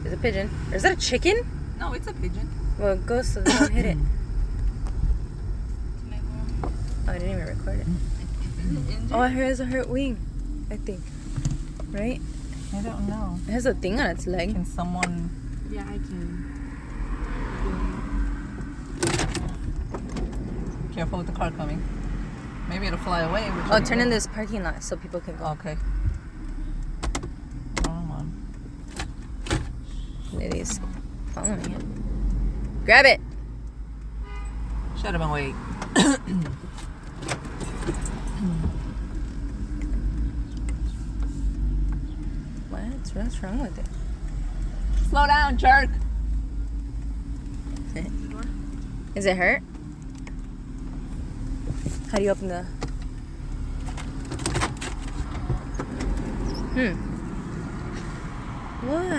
It's a pigeon. Or is that a chicken? No, it's a pigeon. Well, it goes so don't hit it. Oh, I didn't even record it. Oh, it has a hurt wing, I think. Right? I don't know. It has a thing on its leg. Can someone... Yeah, I can. Careful with the car coming. Maybe it'll fly away. Oh, turn in this parking lot so people can go. Okay. Wrong one. Lily's following it. Grab it! Shut up and wait. What's wrong with it? Slow down, jerk! Is it hurt? How do you open the... What?